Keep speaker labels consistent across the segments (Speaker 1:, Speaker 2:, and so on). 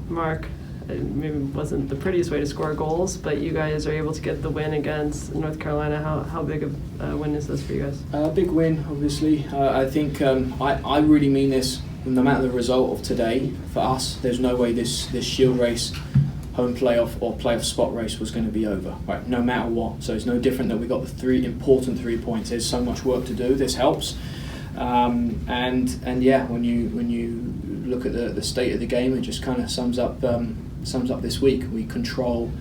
Speaker 1: Mark, it maybe wasn't the prettiest way to score goals, but you guys are able to get the win against North Carolina. How big of a win is this for you guys?
Speaker 2: Big win, obviously. I think I really mean this. No matter the result of today, for us, there's no way this Shield race, home playoff or playoff spot race was going to be over, right? No matter what. So it's no different that we got the 3 important 3 points. There's so much work to do. This helps, and yeah, when you look at the state of the game, it just kind of sums up this week. We control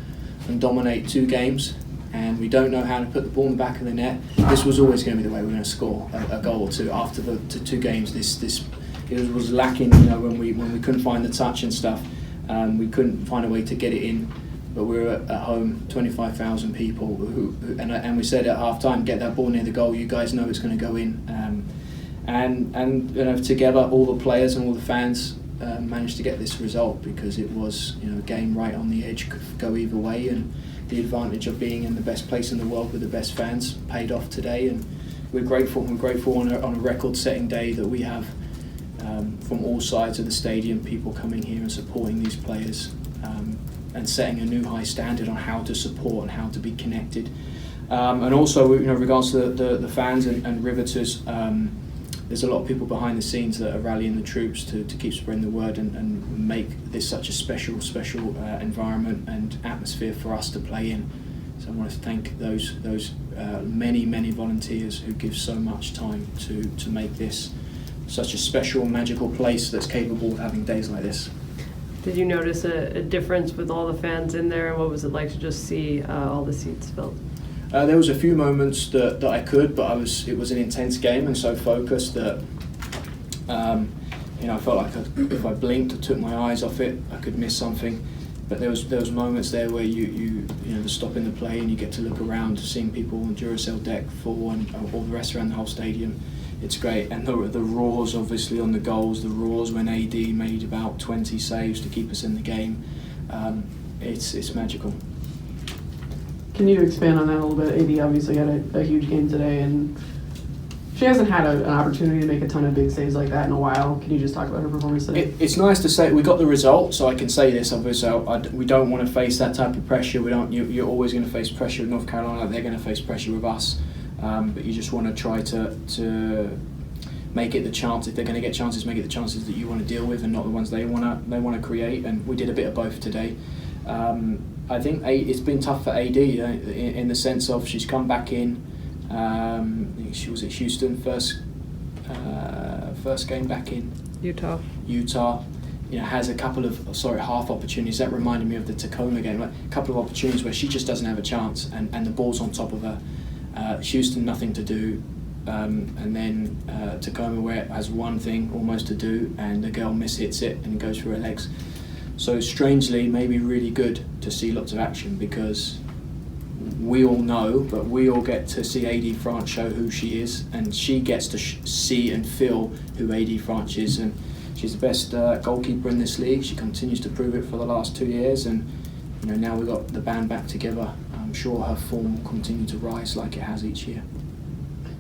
Speaker 2: and dominate 2 games, and we don't know how to put the ball in the back of the net. This was always going to be the way we're going to score a goal or 2 after the 2 games. This it was lacking, when we couldn't find the touch and stuff. We couldn't find a way to get it in, but we were at home, 25,000 people, and we said at half time, get that ball near the goal. You guys know it's going to go in, and together, all the players and all the fans managed to get this result, because it was a game right on the edge, could go either way, and the advantage of being in the best place in the world with the best fans paid off today, and we're grateful. We're grateful on a record-setting day that we have. From all sides of the stadium, people coming here and supporting these players, and setting a new high standard on how to support and how to be connected. And also, regards to the fans and Riveters, there's a lot of people behind the scenes that are rallying the troops to keep spreading the word and make this such a special environment and atmosphere for us to play in. So I want to thank those many volunteers who give so much time to make this such a special, magical place that's capable of having days like this.
Speaker 1: Did you notice a difference with all the fans in there, and what was it like to just see all the seats filled?
Speaker 2: There was a few moments that I could, but it was an intense game and so focused that I felt like if I blinked or took my eyes off it, I could miss something. But there was moments there where you stopping the play and you get to look around, seeing people on Duracell deck full and all the rest around the whole stadium. It's great, and the roars obviously on the goals, the roars when AD made about 20 saves to keep us in the game. It's magical.
Speaker 3: Can you expand on that a little bit? AD obviously had a huge game today, and she hasn't had an opportunity to make a ton of big saves like that in a while. Can you just talk about her performance today?
Speaker 2: It's nice to say we got the result, so I can say this. Obviously, we don't want to face that type of pressure. You're always going to face pressure with North Carolina. They're going to face pressure with us. But you just want to try to make it the chance. If they're going to get chances, make it the chances that you want to deal with, and not the ones they want to create. And we did a bit of both today. I think it's been tough for AD in the sense of she's come back in. She was at Houston first game back in
Speaker 1: Utah.
Speaker 2: Has a couple of half opportunities. That reminded me of the Tacoma game. Like a couple of opportunities where she just doesn't have a chance, and the ball's on top of her. Houston, nothing to do, and then Tacoma, where it has one thing almost to do, and the girl mishits it and it goes through her legs. So strangely, maybe really good to see lots of action, because we all know, but we all get to see AD France show who she is, and she gets to see and feel who AD France is, and she's the best goalkeeper in this league. She continues to prove it for the last 2 years, and now we've got the band back together. I'm sure her form will continue to rise like it has each year.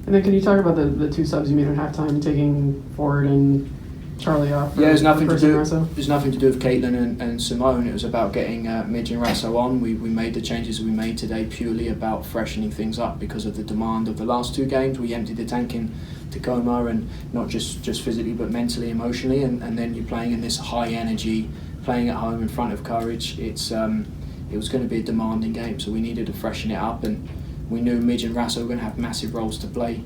Speaker 3: And then can you talk about the 2 subs you made at halftime, taking Ford and Charlie off?
Speaker 2: Yeah, there's nothing to do with Caitlin and Simone. It was about getting Midge and Rasso on. We made the changes we made today purely about freshening things up because of the demand of the last 2 games. We emptied the tank in Tacoma, and not just physically but mentally, emotionally, and then you're playing in this high energy, playing at home in front of Courage. It was going to be a demanding game, so we needed to freshen it up, and we knew Midge and Rasso were going to have massive roles to play.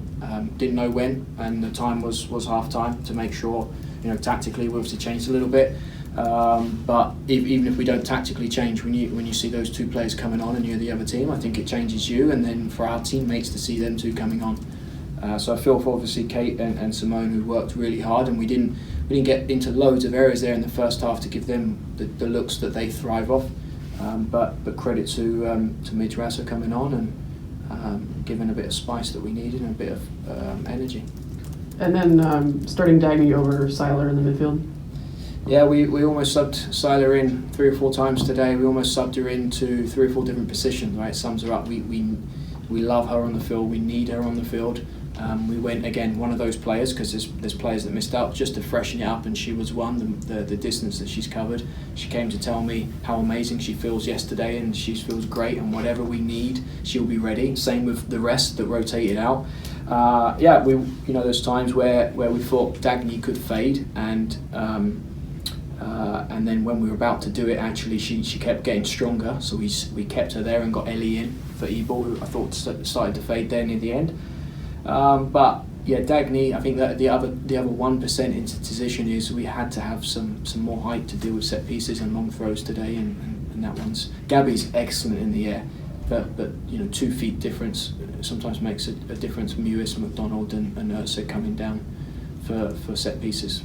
Speaker 2: Didn't know when, and the time was half time to make sure, tactically we obviously changed a little bit. But even if we don't tactically change, when you see those 2 players coming on and you're the other team, I think it changes you, and then for our teammates to see them 2 coming on. So I feel for obviously Kate and Simone, who worked really hard, and we didn't get into loads of areas there in the first half to give them the looks that they thrive off. But credit to Midge Rasso coming on and giving a bit of spice that we needed and a bit of energy.
Speaker 3: And then starting Dagny over Siler in the midfield.
Speaker 2: Yeah, we almost subbed Siler in 3 or 4 times today. We almost subbed her into 3 or 4 different positions. Right, sums her up. We love her on the field. We need her on the field. We went again, one of those players, because there's players that missed out, just to freshen it up, and she was one, the distance that she's covered. She came to tell me how amazing she feels yesterday, and she feels great, and whatever we need, she'll be ready. Same with the rest that rotated out. There's times where we thought Dagny could fade, and then when we were about to do it, actually she kept getting stronger, so we kept her there and got Ellie in for E-ball, who I thought started to fade there near the end. But yeah, Dagny, I think that the other 1% into position is we had to have some more height to deal with set pieces and long throws today, and that one's Gabby's excellent in the air, but 2 feet difference sometimes makes a difference. Mewis, McDonald, and Ursa coming down for set pieces.